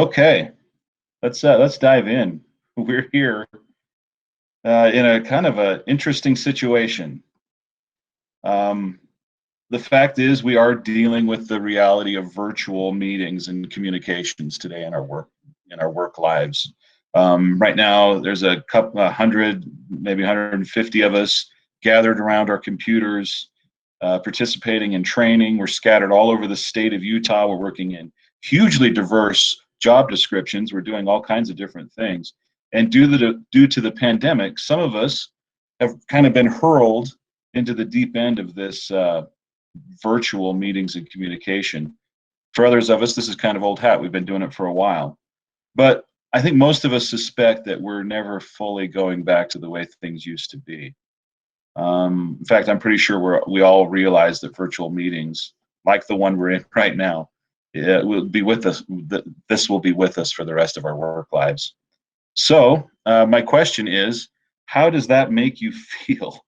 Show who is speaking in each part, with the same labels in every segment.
Speaker 1: Okay, let's dive in. We're here in a kind of a interesting situation. Um, the fact is, we are dealing with the reality of virtual meetings and communications today in our work lives. Right now, there's a couple, 100, maybe 150 of us gathered around our computers, participating in training. We're scattered all over the state of Utah. We're working in hugely diverse job descriptions. We're doing all kinds of different things. And due to the pandemic, some of us have kind of been hurled into the deep end of this virtual meetings and communication. For others of us, this is kind of old hat. We've been doing it for a while. But I think most of us suspect that we're never fully going back to the way things used to be. In fact, I'm pretty sure we all realize that virtual meetings, like the one we're in right now, will be with us. This will be with us for the rest of our work lives. So my question is, how does that make you feel?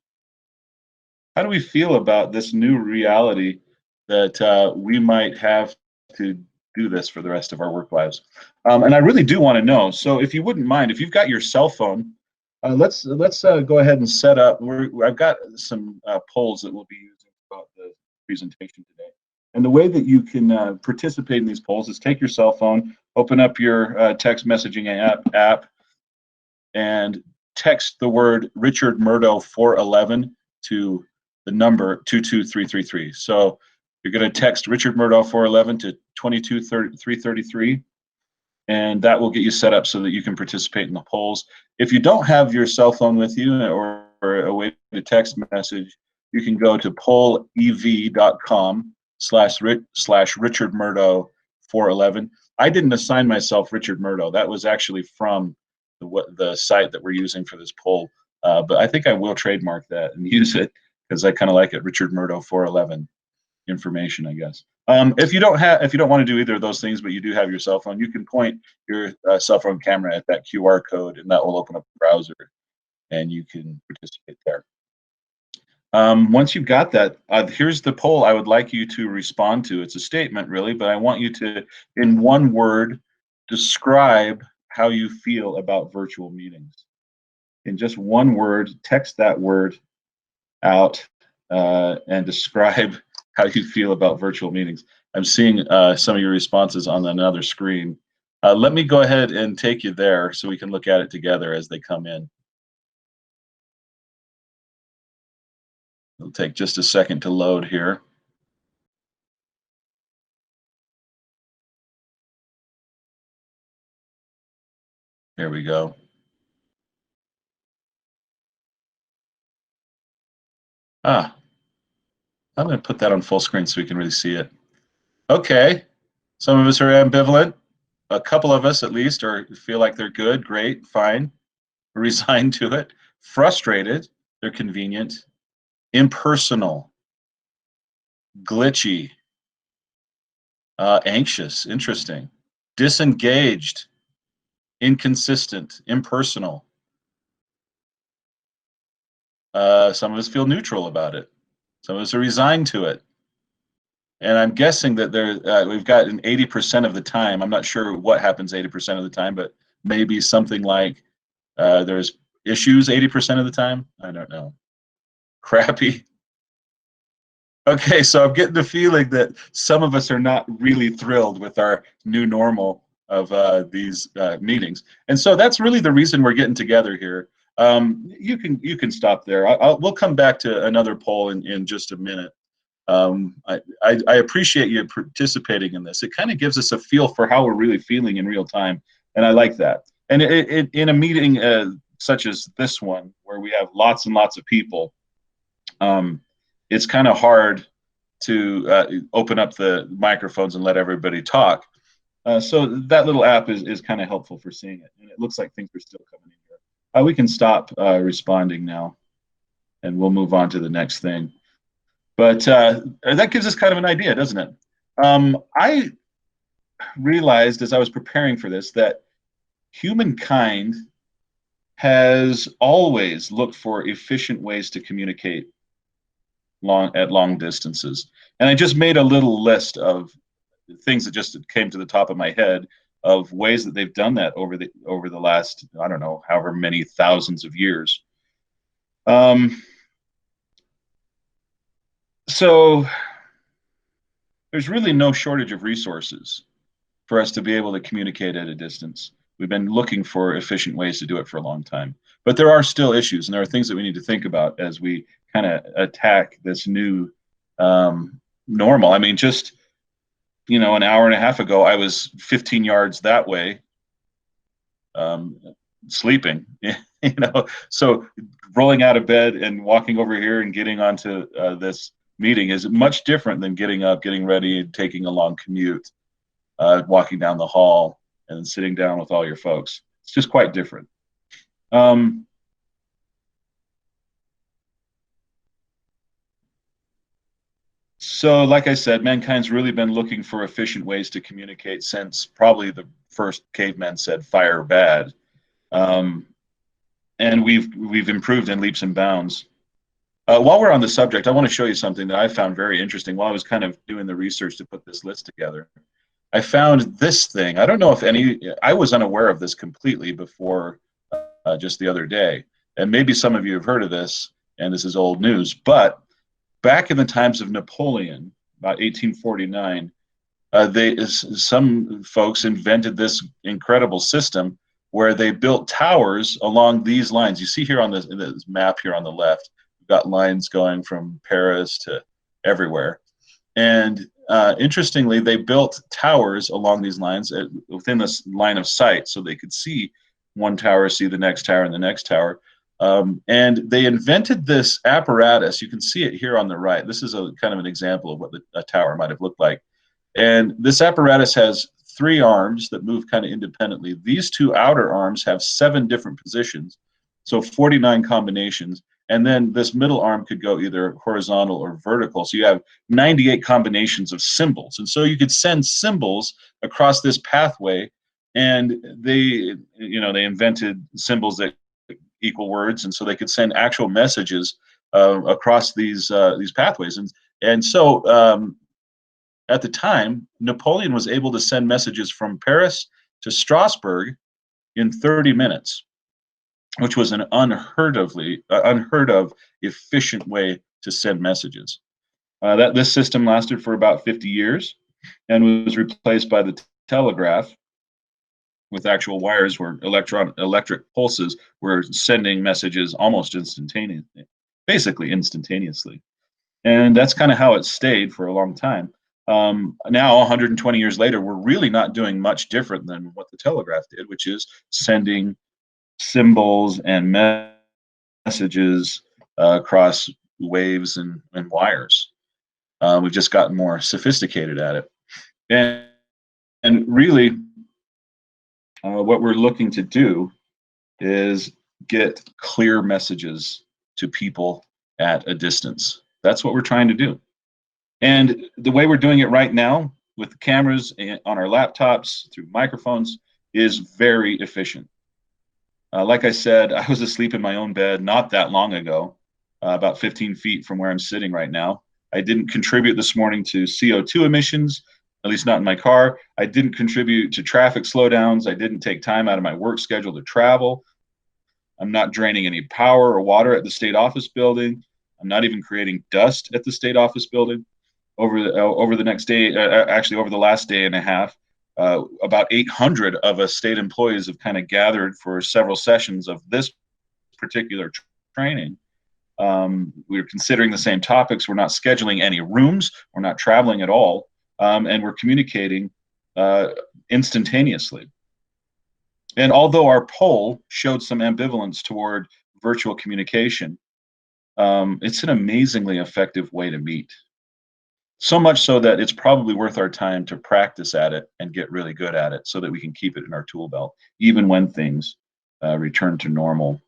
Speaker 1: How do we feel about this new reality that we might have to do this for the rest of our work lives? And I really do want to know. So if you wouldn't mind, if you've got your cell phone, let's go ahead and set up. I've got some polls that we'll be using throughout the presentation today. And the way that you can participate in these polls is take your cell phone, open up your text messaging app, and text the word Richard Murdock 411 to the number 22333. So you're going to text Richard Murdock 411 to 22333. And that will get you set up so that you can participate in the polls. If you don't have your cell phone with you or a way to text message, you can go to pollev.com/Richard Murdock 411. I didn't assign myself Richard Murdock. That was actually from the site that we're using for this poll. But I think I will trademark that and use it because I kind of like it, Richard Murdock 411 information, I guess. If you don't want to do either of those things, but you do have your cell phone, you can point your cell phone camera at that QR code, and that will open up the browser, and you can participate there. Once you've got that, here's the poll I would like you to respond to. It's a statement, really, but I want you to, in one word, describe how you feel about virtual meetings. In just one word, text that word out and describe how you feel about virtual meetings. I'm seeing some of your responses on another screen. Let me go ahead and take you there so we can look at it together as they come in. It'll take just a second to load here. There we go. I'm going to put that on full screen so we can really see it. Okay, some of us are ambivalent. A couple of us, at least, feel like they're good, great, fine, resigned to it. Frustrated, they're convenient. Impersonal, glitchy, anxious, interesting. Disengaged, inconsistent, impersonal. Some of us feel neutral about it. Some of us are resigned to it. And I'm guessing that we've got an 80% of the time. I'm not sure what happens 80% of the time, but maybe something like there's issues 80% of the time. I don't know. Crappy. Okay, so I'm getting the feeling that some of us are not really thrilled with our new normal of these meetings, and so that's really the reason we're getting together here. You can stop there. We'll come back to another poll in just a minute. I appreciate you participating in this. It kind of gives us a feel for how we're really feeling in real time, and I like that. And in a meeting such as this one, where we have lots and lots of people, it's kind of hard to open up the microphones and let everybody talk. So that little app is kind of helpful for seeing it. And it looks like things are still coming in here. We can stop responding now, and we'll move on to the next thing. But that gives us kind of an idea, doesn't it? I realized as I was preparing for this that humankind has always looked for efficient ways to communicate at long distances. And I just made a little list of things that just came to the top of my head. of ways that they've done that over the last, I don't know, however many thousands of years. So there's really no shortage of resources for us to be able to communicate at a distance. We've been looking for efficient ways to do it for a long time. But there are still issues, and there are things that we need to think about as we kind of attack this new normal. I mean, just, an hour and a half ago, I was 15 yards that way, sleeping. So rolling out of bed and walking over here and getting onto this meeting is much different than getting up, getting ready, and taking a long commute, walking down the hall and sitting down with all your folks. It's just quite different. So, like I said, mankind's really been looking for efficient ways to communicate since probably the first cavemen said fire bad. Um, and we've improved in leaps and bounds. While we're on the subject, I want to show you something that I found very interesting while I was kind of doing the research to put this list together. I found this thing. I don't know if I was unaware of this completely before just the other day. And maybe some of you have heard of this, and this is old news. But back in the times of Napoleon, about 1849, some folks invented this incredible system where they built towers along these lines. You see here on this map here on the left, we've got lines going from Paris to everywhere. And interestingly, they built towers along these lines within this line of sight so they could see one tower, see the next tower, and the next tower. And they invented this apparatus. You can see it here on the right. This is a kind of an example of what a tower might have looked like. And this apparatus has 3 arms that move kind of independently. These 2 outer arms have 7 different positions, so 49 combinations. And then this middle arm could go either horizontal or vertical. So you have 98 combinations of symbols. And so you could send symbols across this pathway. And they invented symbols that equal words, and so they could send actual messages across these pathways. And so at the time, Napoleon was able to send messages from Paris to Strasbourg in 30 minutes, which was an unheard of efficient way to send messages. This system lasted for about 50 years and was replaced by the telegraph with actual wires where electric pulses were sending messages almost instantaneously, basically instantaneously. And that's kind of how it stayed for a long time. Now, 120 years later, we're really not doing much different than what the telegraph did, which is sending symbols and messages across waves and wires. We've just gotten more sophisticated at it. And really, what we're looking to do is get clear messages to people at a distance. That's what we're trying to do. And the way we're doing it right now with cameras on our laptops through microphones is very efficient. Like I said, I was asleep in my own bed not that long ago, about 15 feet from where I'm sitting right now. I didn't contribute this morning to CO2 emissions, at least not in my car. I didn't contribute to traffic slowdowns. I didn't take time out of my work schedule to travel. I'm not draining any power or water at the state office building. I'm not even creating dust at the state office building. Over the next day, actually over the last day and a half, about 800 of us state employees have kind of gathered for several sessions of this particular training. We're considering the same topics. We're not scheduling any rooms. We're not traveling at all. And we're communicating instantaneously. And although our poll showed some ambivalence toward virtual communication, it's an amazingly effective way to meet. So much so that it's probably worth our time to practice at it and get really good at it so that we can keep it in our tool belt, even when things return to normal.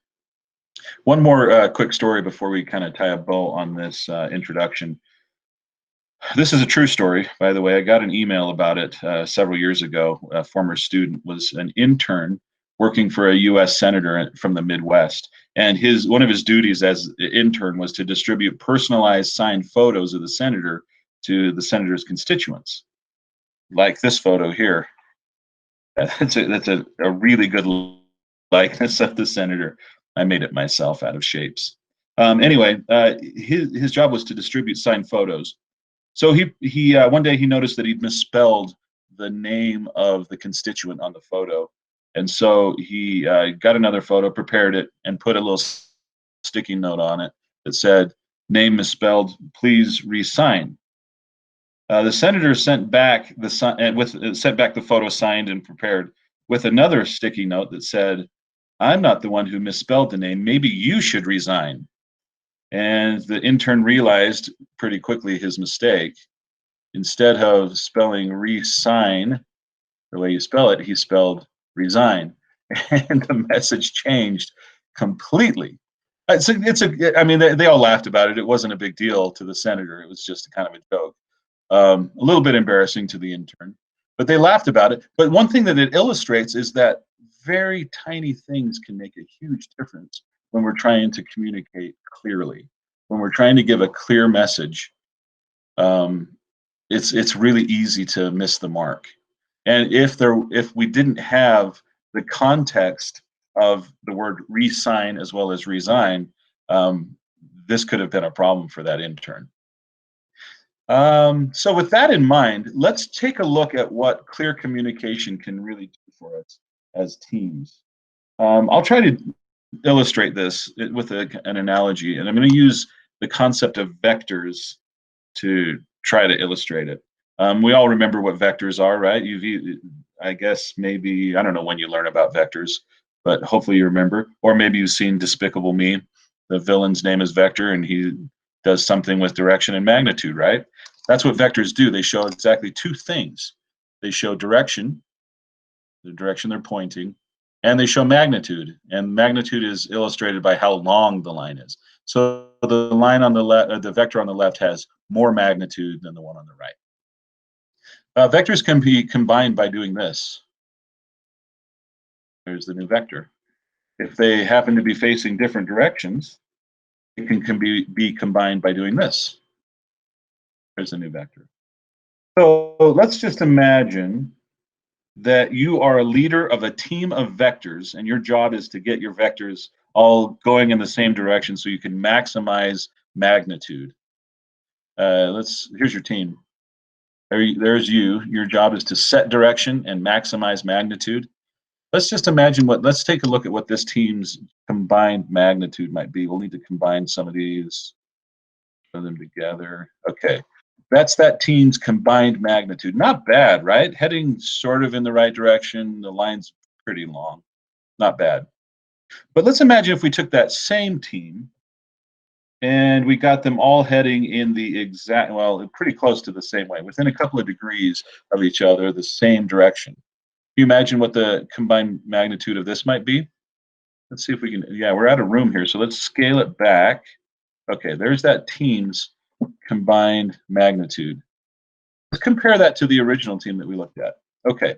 Speaker 1: One more quick story before we kind of tie a bow on this introduction. This is a true story, by the way. I got an email about it several years ago. A former student was an intern working for a U.S. senator from the Midwest. And one of his duties as an intern was to distribute personalized signed photos of the senator to the senator's constituents, like this photo here. That's a really good likeness of the senator. I made it myself out of shapes. Anyway, his job was to distribute signed photos. So he one day he noticed that he'd misspelled the name of the constituent on the photo, and so he got another photo, prepared it, and put a little sticky note on it that said, "Name misspelled. Please re-sign." The senator sent back the photo signed and prepared with another sticky note that said, "I'm not the one who misspelled the name. Maybe you should resign." And the intern realized pretty quickly his mistake. Instead of spelling resign the way you spell it, he spelled resign, and the message changed completely. I mean, they all laughed about it. It wasn't a big deal to the senator. It was just kind of a joke. A little bit embarrassing to the intern, but they laughed about it. But one thing that it illustrates is that very tiny things can make a huge difference when we're trying to communicate clearly, when we're trying to give a clear message. Um, it's really easy to miss the mark. And if we didn't have the context of the word re-sign as well as resign, um, this could have been a problem for that intern. So with that in mind, let's take a look at what clear communication can really do for us as teams. I'll try to illustrate this with an analogy, and I'm going to use the concept of vectors to try to illustrate it. We all remember what vectors are, right? I guess maybe, I don't know when you learn about vectors, but hopefully you remember. Or maybe you've seen Despicable Me. The villain's name is Vector, and he does something with direction and magnitude, right? That's what vectors do. They show exactly two things. They show direction, the direction they're pointing, and they show magnitude. And magnitude is illustrated by how long the line is. So the line on the left, the vector on the left has more magnitude than the one on the right. Vectors can be combined by doing this. There's the new vector. If they happen to be facing different directions, it can be combined by doing this. There's a new vector. So let's just imagine that you are a leader of a team of vectors, and your job is to get your vectors all going in the same direction so you can maximize magnitude. Here's your team. There's you. Your job is to set direction and maximize magnitude. Let's just imagine let's take a look at what this team's combined magnitude might be. We'll need to combine some of these, put them together. Okay, that's that team's combined magnitude. Not bad, right? Heading sort of in the right direction. The line's pretty long. Not bad. But let's imagine if we took that same team and we got them all heading in the exact, well, pretty close to the same way, within a couple of degrees of each other, the same direction. Can you imagine what the combined magnitude of this might be? Let's see if we can, yeah, we're out of room here, so let's scale it back. Okay, there's that team's combined magnitude. Let's compare that to the original team that we looked at. Okay,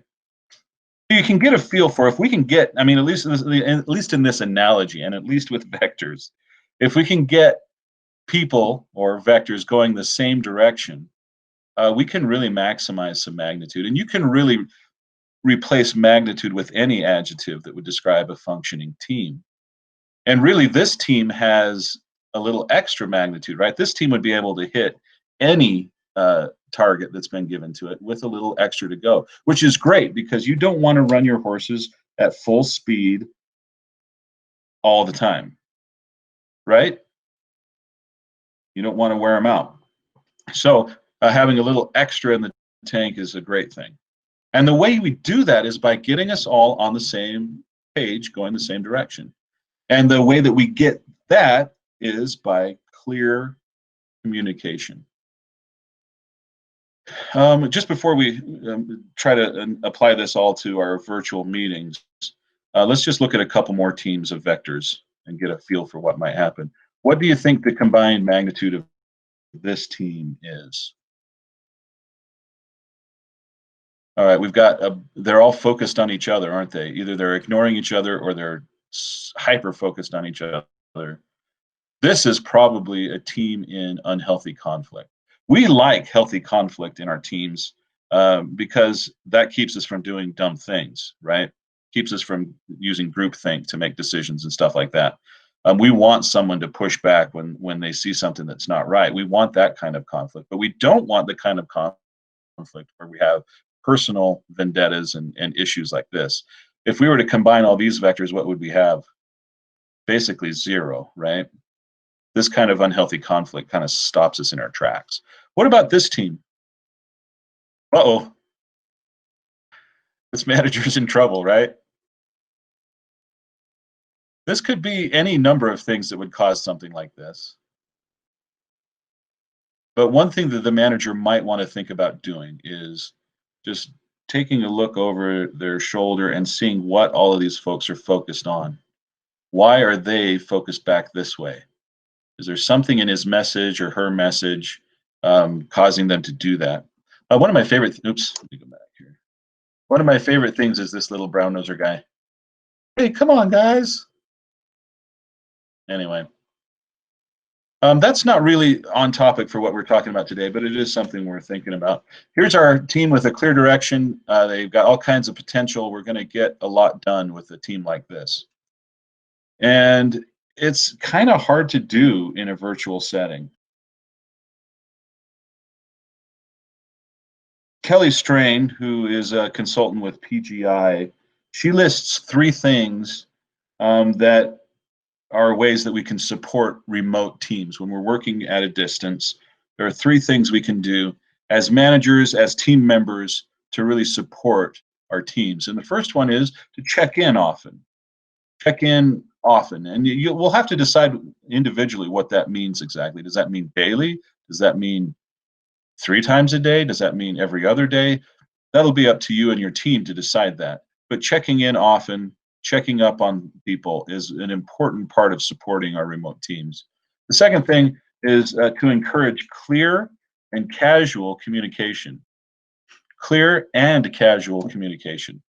Speaker 1: you can get a feel for if we can get, I mean, at least in this analogy, and at least with vectors, if we can get people or vectors going the same direction, we can really maximize some magnitude. And you can really replace magnitude with any adjective that would describe a functioning team. And really, this team has a little extra magnitude, right? This team would be able to hit any target that's been given to it with a little extra to go, which is great because you don't want to run your horses at full speed all the time, right? You don't want to wear them out. So having a little extra in the tank is a great thing. And the way we do that is by getting us all on the same page, going the same direction. And the way that we get that is by clear communication. Just before we try to apply this all to our virtual meetings, let's just look at a couple more teams of vectors and get a feel for what might happen. What do you think the combined magnitude of this team is? All right, we've got, they're all focused on each other, aren't they? Either they're ignoring each other or they're hyper-focused on each other. This is probably a team in unhealthy conflict. We like healthy conflict in our teams. because that keeps us from doing dumb things, right? Keeps us from using groupthink to make decisions and stuff like that. We want someone to push back when they see something that's not right. We want that kind of conflict, but we don't want the kind of conflict where we have personal vendettas and issues like this. If we were to combine all these vectors, what would we have? Basically zero, right? This kind of unhealthy conflict kind of stops us in our tracks. What about this team? Uh-oh, this manager's in trouble, right? This could be any number of things that would cause something like this. But one thing that the manager might want to think about doing is just taking a look over their shoulder and seeing what all of these folks are focused on. Why are they focused back this way? Is there something in his message or her message causing them to do that? One of my favorite, oops, let me go back here. One of my favorite things is this little brown noser guy. Hey, come on, guys. Anyway, that's not really on topic for what we're talking about today, but it is something we're thinking about. Here's our team with a clear direction. They've got all kinds of potential. We're going to get a lot done with a team like this. And it's kind of hard to do in a virtual setting. Kelly Strain, who is a consultant with PGI, she lists 3 things that are ways that we can support remote teams. When we're working at a distance, there are 3 things we can do as managers, as team members, to really support our teams. And the first one is to check in often. Check in often. And we'll have to decide individually what that means exactly. Does that mean daily? Does that mean 3 times a day? Does that mean every other day? That'll be up to you and your team to decide that. But checking in often, checking up on people is an important part of supporting our remote teams. The second thing is to encourage clear and casual communication. Clear and casual communication.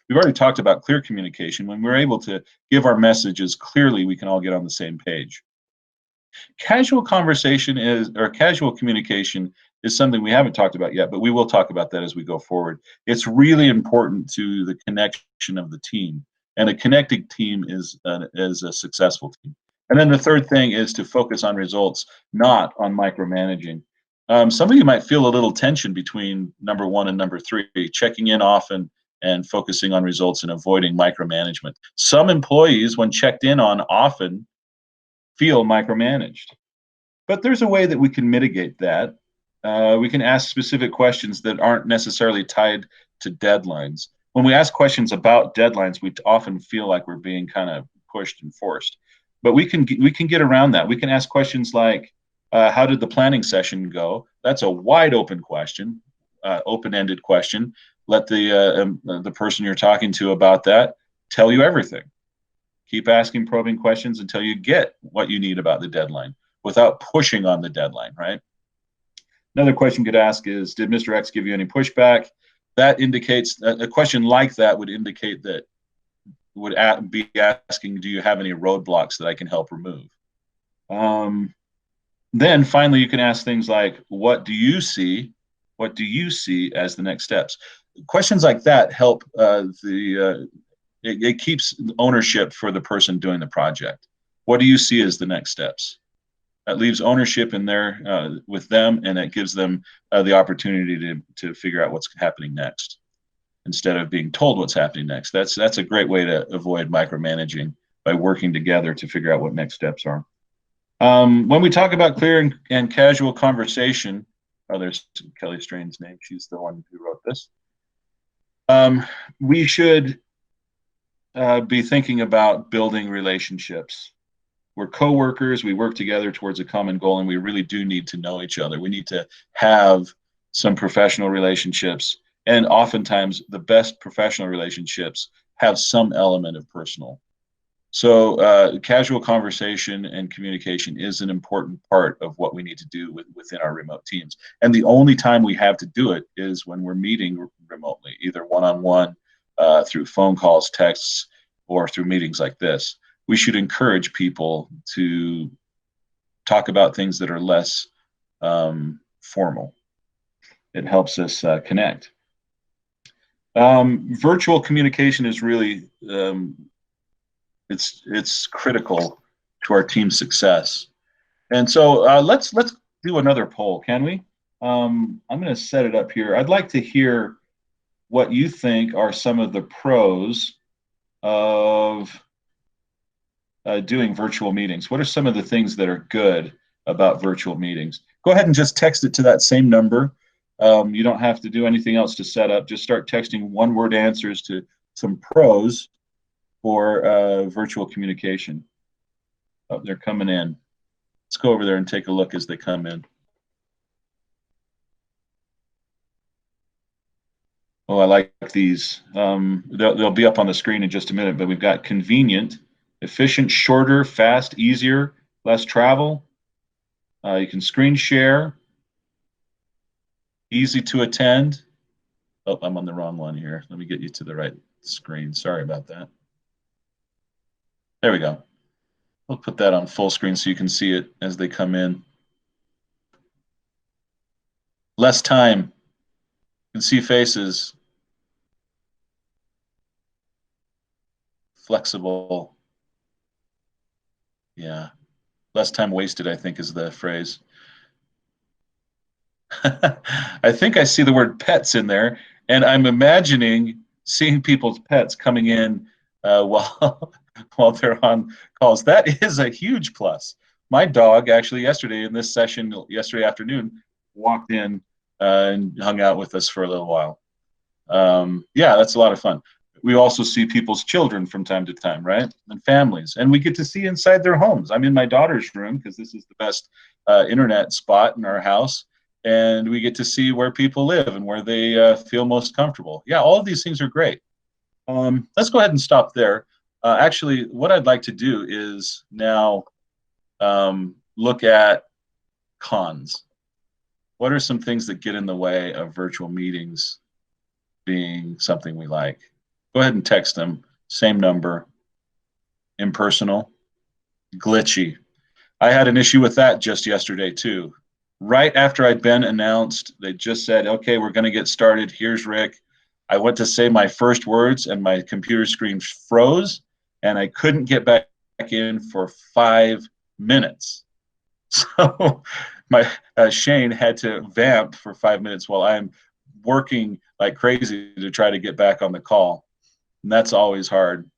Speaker 1: We've already talked about clear communication. When we're able to give our messages clearly, we can all get on the same page. Casual conversation is, or casual communication is something we haven't talked about yet, but we will talk about that as we go forward. It's really important to the connection of the team, and a connected team is a successful team. And then the third thing is to focus on results, not on micromanaging. Some of you might feel a little tension between number 1 and number 3, checking in often and focusing on results and avoiding micromanagement. Some employees, when checked in on often, feel micromanaged. But there's a way that we can mitigate that. We can ask specific questions that aren't necessarily tied to deadlines. When we ask questions about deadlines, we often feel like we're being kind of pushed and forced. But we can get around that. We can ask questions like, how did the planning session go? That's a wide open question, open-ended question. Let the person you're talking to about that tell you everything. Keep asking probing questions until you get what you need about the deadline without pushing on the deadline, right? Another question you could ask is, did Mr. X give you any pushback? That indicates, a question like that would indicate that would be asking, do you have any roadblocks that I can help remove? Then finally, you can ask things like, what do you see? What do you see as the next steps? Questions like that help it keeps ownership for the person doing the project. What do you see as the next steps? That leaves ownership in there with them, and it gives them the opportunity to figure out what's happening next instead of being told what's happening next. That's a great way to avoid micromanaging, by working together to figure out what next steps are. When we talk about clear and casual conversation, there's Kelly Strain's name. She's the one who wrote this. We should be thinking about building relationships. We're coworkers, we work together towards a common goal, and we really do need to know each other. We need to have some professional relationships, and oftentimes the best professional relationships have some element of personal. So casual conversation and communication is an important part of what we need to do within our remote teams. And the only time we have to do it is when we're meeting remotely, either one-on-one, through phone calls, texts, or through meetings like this. We should encourage people to talk about things that are less formal. it helps us connect. Virtual communication is really it's critical to our team success. And so let's do another poll, can we? I'm going to set it up here. I'd like to hear what you think are some of the pros of doing virtual meetings. What are some of the things that are good about virtual meetings? Go ahead and just text it to that same number. You don't have to do anything else to set up. Just start texting one-word answers to some pros for virtual communication. Oh, they're coming in. Let's go over there and take a look as they come in. Oh, I like these. They'll be up on the screen in just a minute, but we've got convenient, efficient, shorter, fast, easier, less travel. You can screen share, easy to attend. Oh, I'm on the wrong one here. Let me get you to the right screen. Sorry about that. There we go. We'll put that on full screen so you can see it as they come in. Less time. You can see faces. Flexible. Yeah. Less time wasted, I think, is the phrase. I think I see the word pets in there, and I'm imagining seeing people's pets coming in while while they're on calls. That is a huge plus. My dog actually yesterday in this session yesterday afternoon walked in and hung out with us for a little while. Yeah, that's a lot of fun. We also see people's children from time to time, right? And families. And we get to see inside their homes. I'm in my daughter's room because this is the best internet spot in our house. And we get to see where people live and where they feel most comfortable. Yeah, all of these things are great. Let's go ahead and stop there. Actually, what I'd like to do is now look at cons. What are some things that get in the way of virtual meetings being something we like? Go ahead and text them. Same number. Impersonal. Glitchy. I had an issue with that just yesterday, too. Right after I'd been announced, they just said, okay, we're going to get started. Here's Rick. I went to say my first words and my computer screen froze and I couldn't get back in for 5 minutes. So my Shane had to vamp for 5 minutes while I'm working like crazy to try to get back on the call. And that's always hard.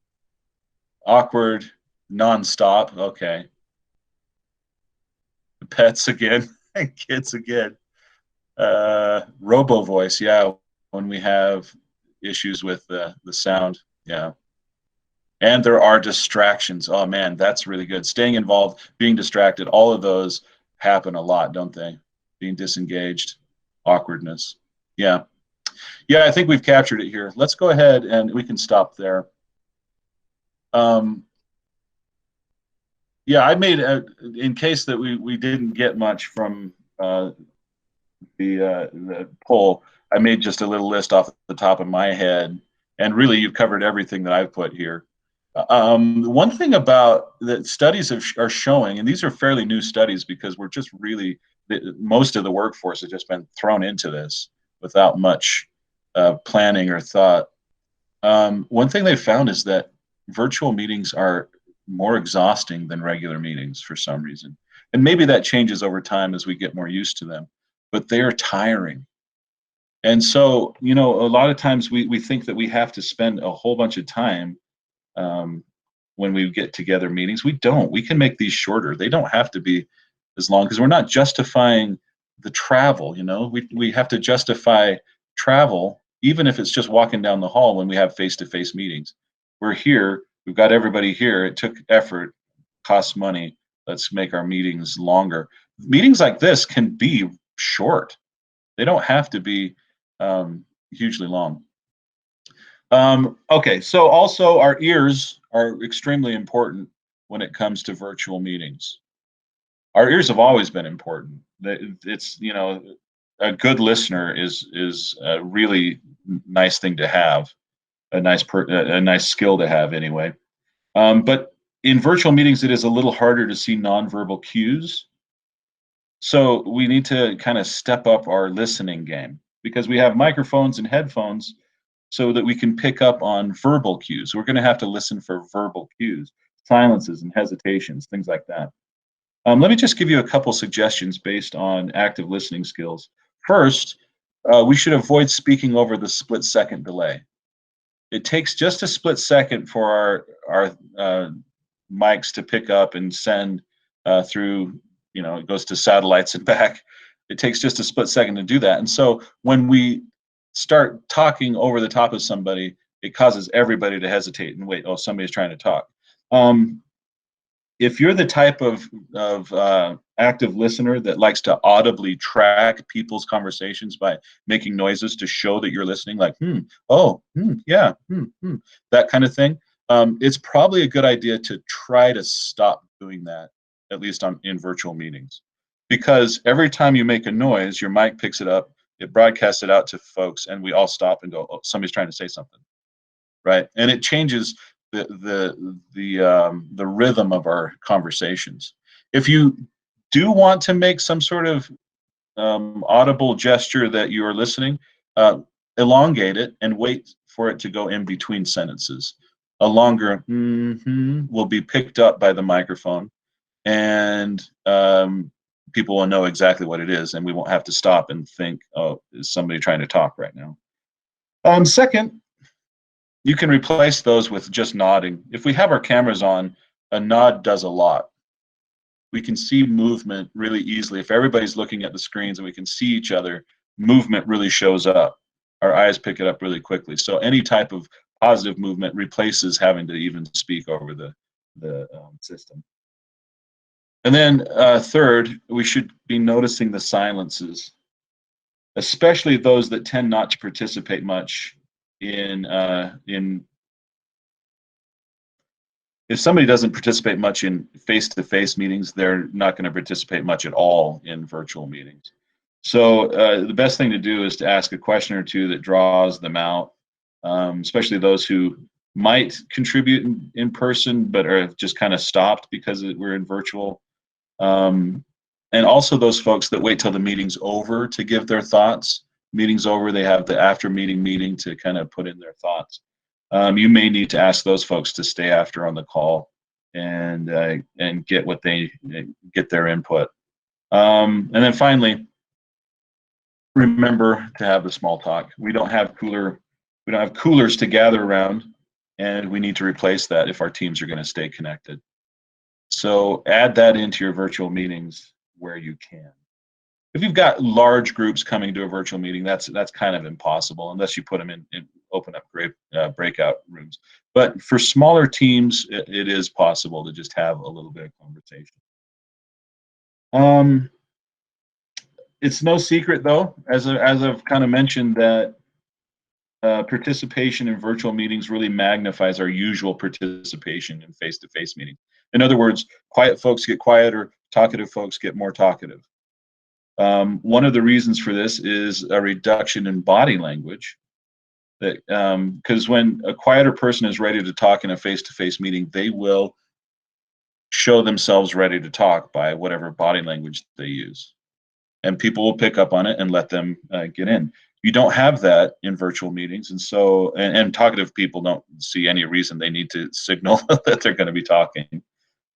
Speaker 1: Awkward, nonstop. Okay. Pets again, kids again. Robo voice, yeah, when we have issues with the sound, yeah. And there are distractions. Oh man, that's really good. Staying involved, being distracted, all of those happen a lot, don't they? Being disengaged, awkwardness. Yeah. Yeah, I think we've captured it here. Let's go ahead and we can stop there. Yeah, I made in case that we didn't get much from the poll, I made just a little list off the top of my head, and really you've covered everything that I've put here. One thing about that studies are showing, and these are fairly new studies because we're just really most of the workforce has just been thrown into this without much planning or thought. One thing they found is that virtual meetings are more exhausting than regular meetings for some reason. And maybe that changes over time as we get more used to them, but they are tiring. And so, you know, a lot of times we think that we have to spend a whole bunch of time when we get together meetings. We don't. We can make these shorter. They don't have to be as long because we're not justifying the travel, you know. We have to justify travel, even if it's just walking down the hall when we have face-to-face meetings. We're here. We've got everybody here. It took effort, costs money. Let's make our meetings longer. Meetings like this can be short. They don't have to be hugely long. Okay, so also our ears are extremely important when it comes to virtual meetings. Our ears have always been important. It's, you know, a good listener is a really nice thing to have, a nice skill to have anyway. But in virtual meetings, it is a little harder to see nonverbal cues. So we need to kind of step up our listening game because we have microphones and headphones so that we can pick up on verbal cues. We're going to have to listen for verbal cues, silences and hesitations, things like that. Let me just give you a couple suggestions based on active listening skills. First, we should avoid speaking over the split second delay. It takes just a split second for our mics to pick up and send through, it goes to satellites and back. It takes just a split second to do that. And so when we start talking over the top of somebody, it causes everybody to hesitate and wait. Oh, somebody's trying to talk. Um, if you're the type of active listener that likes to audibly track people's conversations by making noises to show that you're listening, like oh, yeah, that kind of thing, it's probably a good idea to try to stop doing that, at least in virtual meetings, because every time you make a noise, your mic picks it up, it broadcasts it out to folks, and we all stop and go, oh, somebody's trying to say something, right? And it changes the rhythm of our conversations. If you do want to make some sort of audible gesture that you are listening, elongate it and wait for it to go in between sentences. A longer will be picked up by the microphone, and people will know exactly what it is, and we won't have to stop and think, oh, is somebody trying to talk right now? Second, you can replace those with just nodding. If we have our cameras on, a nod does a lot. We can see movement really easily. If everybody's looking at the screens and we can see each other, movement really shows up. Our eyes pick it up really quickly. So any type of positive movement replaces having to even speak over the system. And then third, we should be noticing the silences, especially those that tend not to participate much in if somebody doesn't participate much in face-to-face meetings, they're not going to participate much at all in virtual meetings. So the best thing to do is to ask a question or two that draws them out, especially those who might contribute in person but are just kind of stopped because we're in virtual. And also those folks that wait till the meeting's over to give their thoughts. Meeting's over, they have the after meeting to kind of put in their thoughts. You may need to ask those folks to stay after on the call and get get their input. And then finally, remember to have the small talk. We don't have coolers to gather around, and we need to replace that if our teams are going to stay connected. So add that into your virtual meetings where you can. If you've got large groups coming to a virtual meeting, that's kind of impossible unless you put them in open up great breakout rooms. But for smaller teams, it is possible to just have a little bit of conversation. It's no secret, though, as I've kind of mentioned, that participation in virtual meetings really magnifies our usual participation in face-to-face meetings. In other words, quiet folks get quieter, talkative folks get more talkative. One of the reasons for this is a reduction in body language. Because when a quieter person is ready to talk in a face-to-face meeting, they will show themselves ready to talk by whatever body language they use. And people will pick up on it and let them get in. You don't have that in virtual meetings, and so and talkative people don't see any reason they need to signal that they're going to be talking,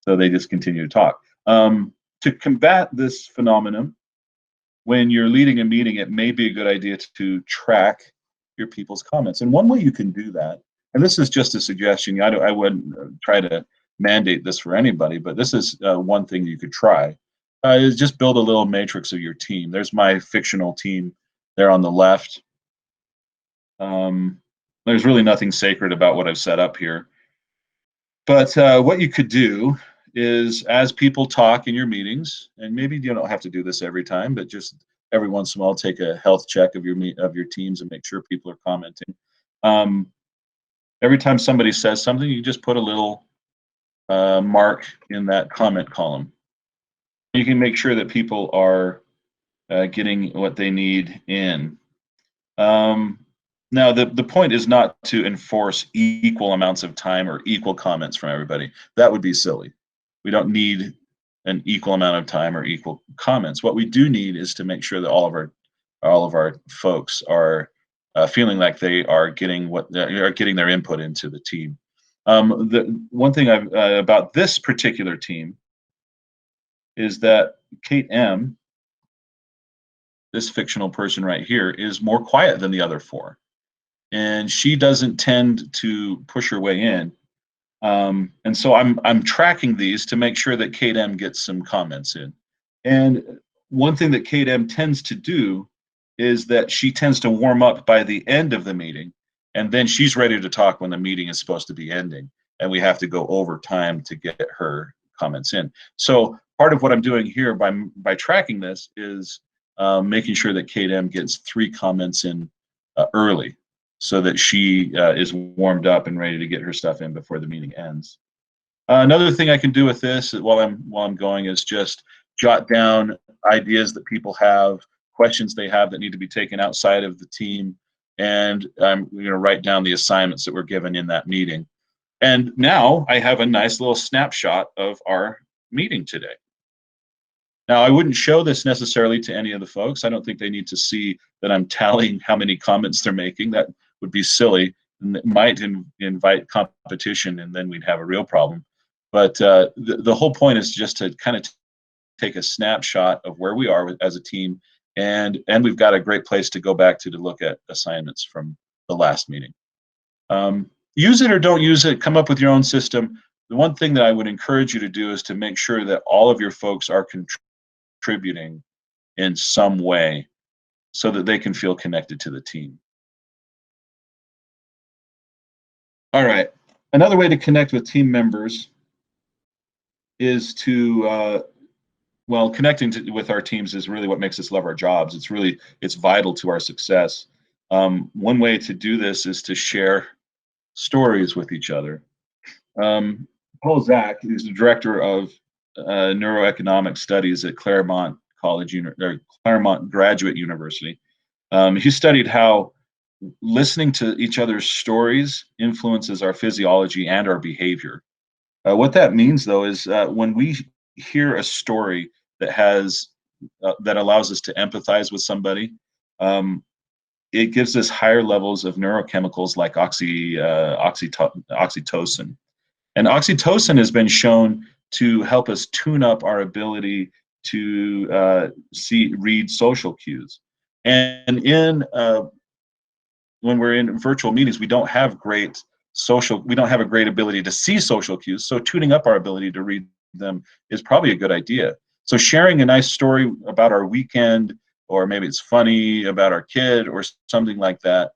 Speaker 1: so they just continue to talk. To combat this phenomenon, when you're leading a meeting, it may be a good idea to track your people's comments. And one way you can do that, and this is just a suggestion, I wouldn't try to mandate this for anybody, but this is one thing you could try, is just build a little matrix of your team. There's my fictional team there on the left. There's really nothing sacred about what I've set up here. But what you could do is, as people talk in your meetings, and maybe you don't have to do this every time, but just every once in a while, take a health check of your teams and make sure people are commenting. Every time somebody says something, you just put a little mark in that comment column. You can make sure that people are getting what they need in. Now, the point is not to enforce equal amounts of time or equal comments from everybody. That would be silly. We don't need an equal amount of time or equal comments. What we do need is to make sure that all of our folks are feeling like they are getting their input into the team. The one thing about this particular team is that Kate M, this fictional person right here, is more quiet than the other four, and she doesn't tend to push her way in. And so I'm tracking these to make sure that Kate M gets some comments in. And one thing that Kate M tends to do is that she tends to warm up by the end of the meeting, and then she's ready to talk when the meeting is supposed to be ending, and we have to go over time to get her comments in. So part of what I'm doing here by tracking this is making sure that Kate M gets 3 comments in early, so that she is warmed up and ready to get her stuff in before the meeting ends. Another thing I can do with this while I'm going is just jot down ideas that people have, questions they have that need to be taken outside of the team, and I'm going to write down the assignments that were given in that meeting. And now I have a nice little snapshot of our meeting today. Now, I wouldn't show this necessarily to any of the folks. I don't think they need to see that I'm tallying how many comments they're making. That would be silly, and it might invite competition, and then we'd have a real problem. But the whole point is just to kind of take a snapshot of where we are as a team, and we've got a great place to go back to look at assignments from the last meeting. Use it or don't use it. Come up with your own system. The one thing that I would encourage you to do is to make sure that all of your folks are contributing in some way so that they can feel connected to the team. All right. Another way to connect with team members is to, connecting with our teams is really what makes us love our jobs. It's vital to our success. One way to do this is to share stories with each other. Paul Zach is the director of neuroeconomic studies at Claremont Claremont Graduate University. He studied how listening to each other's stories influences our physiology and our behavior. What that means, though, is when we hear a story that allows us to empathize with somebody, it gives us higher levels of neurochemicals like oxytocin. And oxytocin has been shown to help us tune up our ability to read social cues. And when we're in virtual meetings, we don't have a great ability to see social cues. So tuning up our ability to read them is probably a good idea. So sharing a nice story about our weekend, or maybe it's funny about our kid or something like that,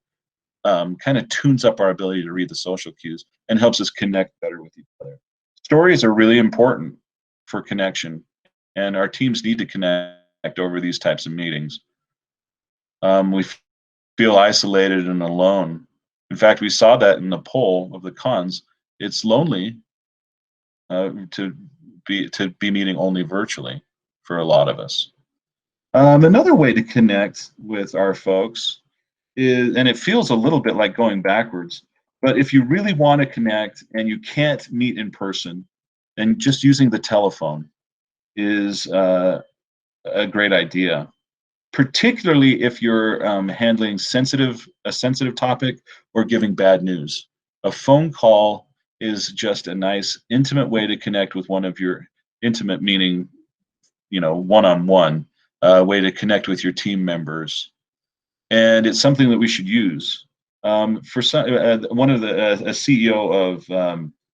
Speaker 1: kind of tunes up our ability to read the social cues and helps us connect better with each other. Stories are really important for connection, and our teams need to connect over these types of meetings. We feel isolated and alone. In fact, we saw that in the poll of the cons. It's lonely to be meeting only virtually for a lot of us. Another way to connect with our folks is, and it feels a little bit like going backwards, but if you really want to connect and you can't meet in person, then just using the telephone is a great idea, particularly if you're handling a sensitive topic or giving bad news. A phone call is just a nice, intimate way to connect with one of your intimate, meaning, one-on-one way to connect with your team members. And it's something that we should use. For some, a CEO of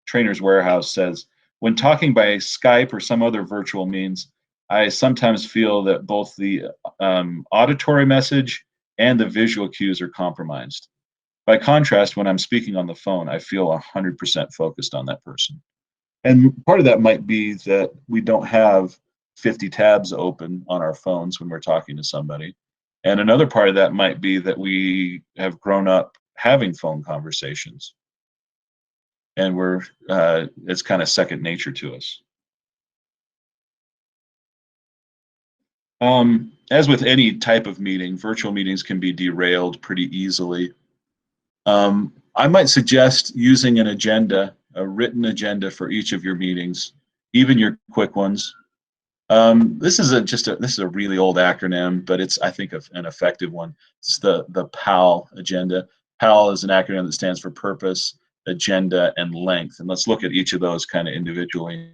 Speaker 1: Trainer's Warehouse says, when talking by Skype or some other virtual means, I sometimes feel that both the auditory message and the visual cues are compromised. By contrast, when I'm speaking on the phone, I feel 100% focused on that person. And part of that might be that we don't have 50 tabs open on our phones when we're talking to somebody. And another part of that might be that we have grown up having phone conversations, and it's kind of second nature to us. As with any type of meeting, virtual meetings can be derailed pretty easily. I might suggest using an agenda, a written agenda for each of your meetings, even your quick ones. This is a really old acronym, but it's, I think, an effective one. It's the PAL agenda. PAL is an acronym that stands for purpose, agenda, and length. And let's look at each of those kind of individually.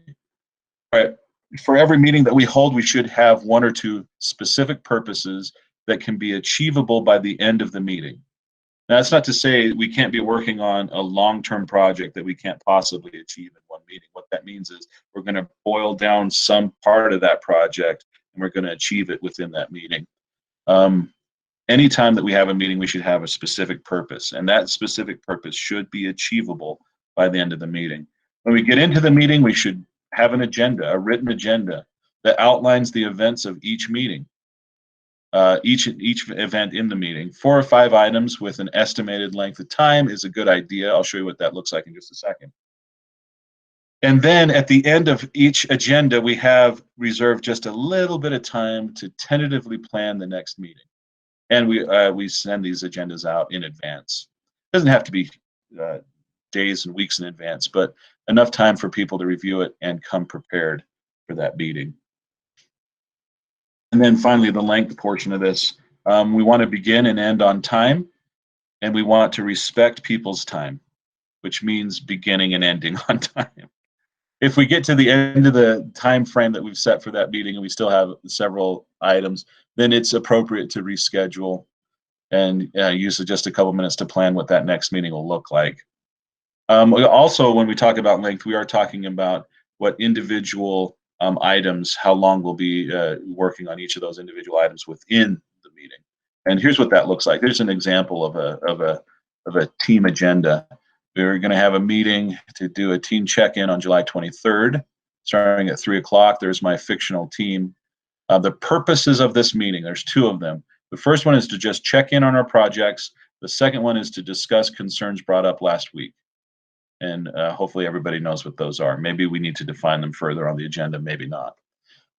Speaker 1: All right. For every meeting that we hold, we should have one or two specific purposes that can be achievable by the end of the meeting. Now, that's not to say we can't be working on a long-term project that we can't possibly achieve in one meeting. What that means is we're going to boil down some part of that project and we're going to achieve it within that meeting. Anytime that we have a meeting, we should have a specific purpose, and that specific purpose should be achievable by the end of the meeting. When we get into the meeting, we should have an agenda, a written agenda that outlines the events of each meeting. Each event in the meeting. 4 or 5 items with an estimated length of time is a good idea. I'll show you what that looks like in just a second. And then at the end of each agenda, we have reserved just a little bit of time to tentatively plan the next meeting. And we send these agendas out in advance. It doesn't have to be days and weeks in advance, but enough time for people to review it and come prepared for that meeting. And then finally, the length portion of this. We want to begin and end on time, and we want to respect people's time, which means beginning and ending on time. If we get to the end of the time frame that we've set for that meeting and we still have several items, then it's appropriate to reschedule and use just a couple minutes to plan what that next meeting will look like. Also, when we talk about length, we are talking about what individual items, how long we'll be working on each of those individual items within the meeting. And here's what that looks like. There's an example of a team agenda. We're going to have a meeting to do a team check-in on July 23rd, starting at 3 o'clock. There's my fictional team. The purposes of this meeting, there's 2 of them. The first one is to just check in on our projects. The second one is to discuss concerns brought up last week. And hopefully everybody knows what those are. Maybe we need to define them further on the agenda, maybe not.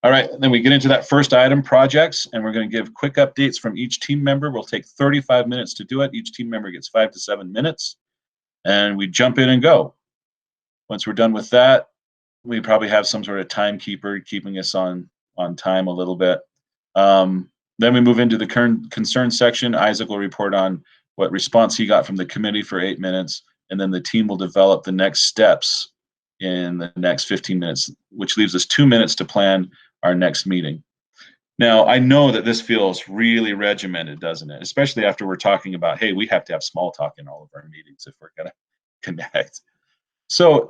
Speaker 1: All right, then we get into that first item, projects, and we're going to give quick updates from each team member. We'll take 35 minutes to do it. Each team member gets 5 to 7 minutes, and we jump in and go. Once we're done with that, we probably have some sort of timekeeper keeping us on time a little bit. Then we move into the concern section. Isaac will report on what response he got from the committee for 8 minutes. And then the team will develop the next steps in the next 15 minutes, which leaves us 2 minutes to plan our next meeting. Now, I know that this feels really regimented, doesn't it? Especially after we're talking about, hey, we have to have small talk in all of our meetings if we're going to connect. So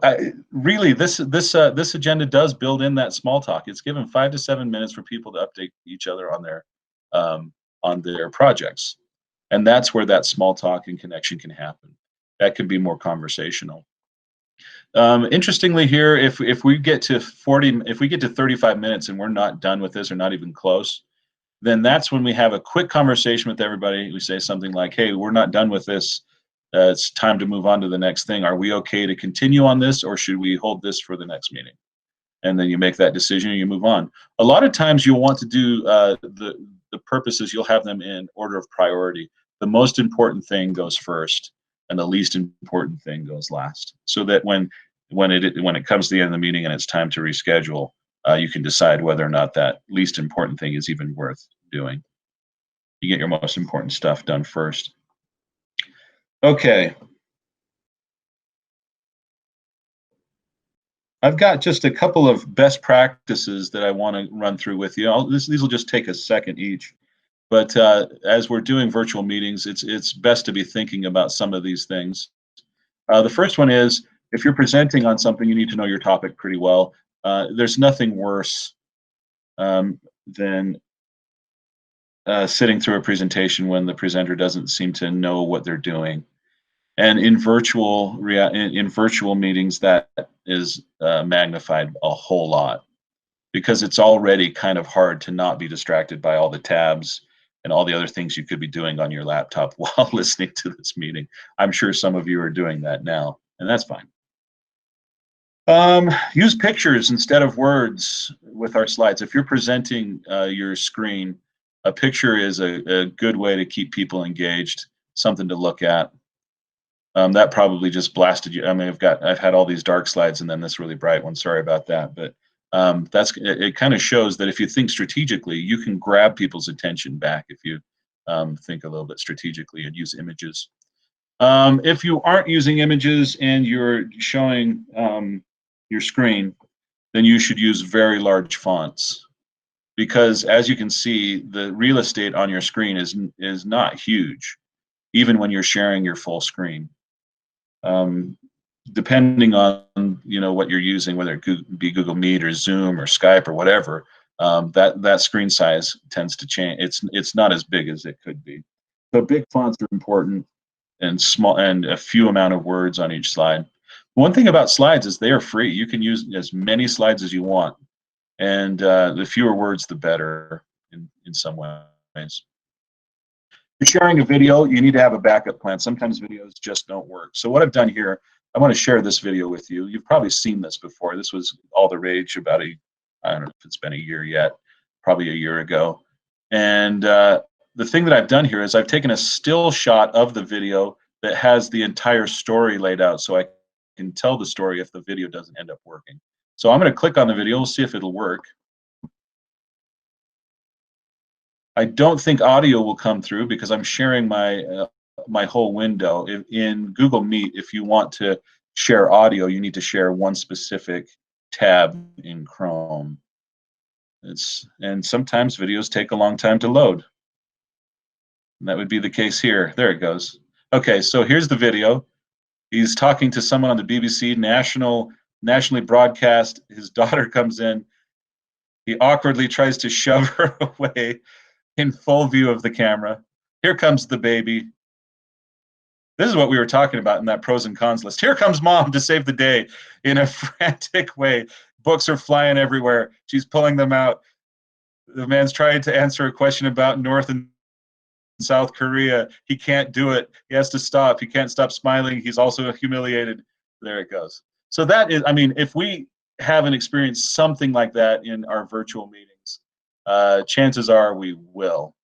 Speaker 1: really, this agenda does build in that small talk. It's given 5 to 7 minutes for people to update each other on their projects. And that's where that small talk and connection can happen. That could be more conversational. Interestingly here, if we get to 35 minutes and we're not done with this or not even close, then that's when we have a quick conversation with everybody. We say something like, hey, we're not done with this. It's time to move on to the next thing. Are we okay to continue on this, or should we hold this for the next meeting? And then you make that decision and you move on. A lot of times you'll want to do the purposes, you'll have them in order of priority. The most important thing goes first, and the least important thing goes last, so that when it comes to the end of the meeting and it's time to reschedule, you can decide whether or not that least important thing is even worth doing. You get your most important stuff done first. Okay. I've got just a couple of best practices that I want to run through with you. These will just take a second each. But as we're doing virtual meetings, it's best to be thinking about some of these things. The first one is, if you're presenting on something, you need to know your topic pretty well. There's nothing worse than sitting through a presentation when the presenter doesn't seem to know what they're doing. And in virtual meetings, that is magnified a whole lot, because it's already kind of hard to not be distracted by all the tabs and all the other things you could be doing on your laptop while listening to this meeting. I'm sure some of you are doing that now, and that's fine. Use pictures instead of words with our slides. If you're presenting your screen, a picture is a good way to keep people engaged, something to look at. That probably just blasted you. I mean, I've had all these dark slides and then this really bright one. Sorry about that, but It kind of shows that if you think strategically, you can grab people's attention back if you think a little bit strategically and use images. If you aren't using images and you're showing your screen, then you should use very large fonts, because as you can see, the real estate on your screen is not huge, even when you're sharing your full screen. Depending on what you're using, whether it be Google Meet or Zoom or Skype or whatever, that screen size tends to change. It's not as big as it could be. So big fonts are important, and small, and a few amount of words on each slide. One thing about slides is they are free. You can use as many slides as you want, and the fewer words, the better in some ways. If you're sharing a video, you need to have a backup plan. Sometimes videos just don't work. So what I've done here, I want to share this video with you. You've probably seen this before. This was all the rage about I don't know if it's been a year yet, probably a year ago. And the thing that I've done here is I've taken a still shot of the video that has the entire story laid out, so I can tell the story if the video doesn't end up working. So I'm going to click on the video. We'll see if it'll work. I don't think audio will come through because I'm sharing my whole window. In Google Meet, if you want to share audio, you need to share one specific tab in Chrome. And sometimes videos take a long time to load. And that would be the case here. There it goes. Okay, so here's the video. He's talking to someone on the BBC, nationally broadcast. His daughter comes in. He awkwardly tries to shove her away in full view of the camera. Here comes the baby. This is what we were talking about in that pros and cons list. Here comes mom to save the day in a frantic way. Books are flying everywhere. She's pulling them out. The man's trying to answer a question about North and South Korea. He can't do it. He has to stop. He can't stop smiling. He's also humiliated. There it goes. So that is, I mean, if we haven't experienced something like that in our virtual meetings, chances are we will.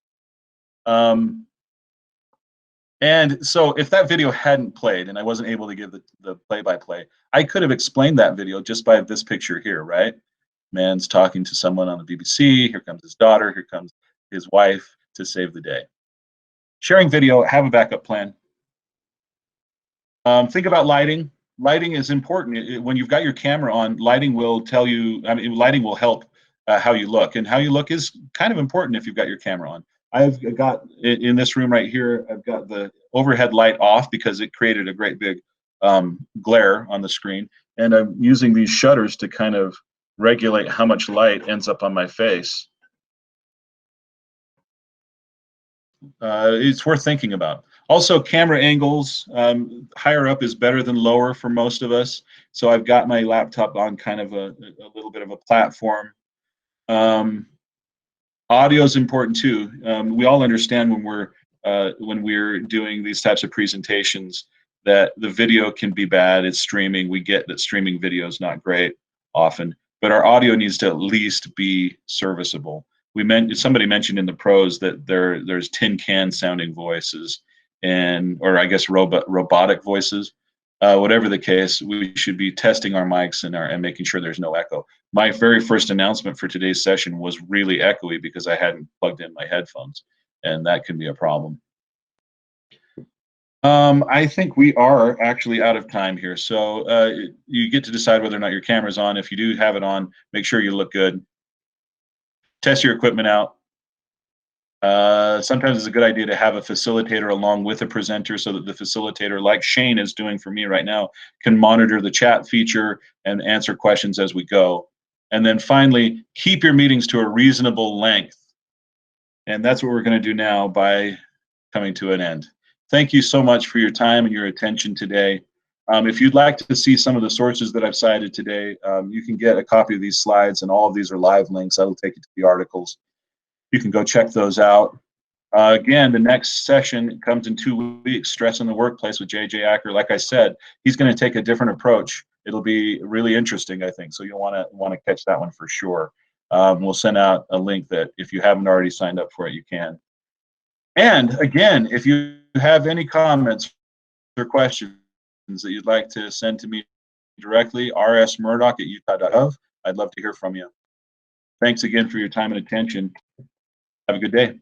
Speaker 1: And so if that video hadn't played and I wasn't able to give the play-by-play, I could have explained that video just by this picture here, right? Man's talking to someone on the BBC. Here comes his daughter. Here comes his wife to save the day. Sharing video, have a backup plan. Think about lighting. Lighting is important. When you've got your camera on, lighting will tell you, lighting will help how you look. And how you look is kind of important if you've got your camera on. I've got, in this room right here, I've got the overhead light off because it created a great big glare on the screen. And I'm using these shutters to kind of regulate how much light ends up on my face. It's worth thinking about. Also, camera angles, higher up is better than lower for most of us. So I've got my laptop on kind of a little bit of a platform. Audio is important too. We all understand when we're doing these types of presentations that the video can be bad. It's streaming. We get that streaming video is not great often, but our audio needs to at least be serviceable. Somebody mentioned in the pros that there's tin can sounding voices, or I guess robotic voices. Whatever the case, we should be testing our mics and making sure there's no echo. My very first announcement for today's session was really echoey because I hadn't plugged in my headphones, and that can be a problem. I think we are actually out of time here, so you get to decide whether or not your camera's on. If you do have it on, make sure you look good. Test your equipment out. Sometimes it's a good idea to have a facilitator along with a presenter so that the facilitator, like Shane is doing for me right now, can monitor the chat feature and answer questions as we go. And then finally, keep your meetings to a reasonable length. And that's what we're going to do now by coming to an end. Thank you so much for your time and your attention today. If you'd like to see some of the sources that I've cited today, you can get a copy of these slides, and all of these are live links. That'll take you to the articles. You can go check those out. Again, the next session comes in 2 weeks, Stress in the Workplace with J.J. Acker. Like I said, he's going to take a different approach. It'll be really interesting, I think, so you'll want to catch that one for sure. We'll send out a link that if you haven't already signed up for it, you can. And again, if you have any comments or questions that you'd like to send to me directly, rsmurdock@utah.gov. I'd love to hear from you. Thanks again for your time and attention. Have a good day.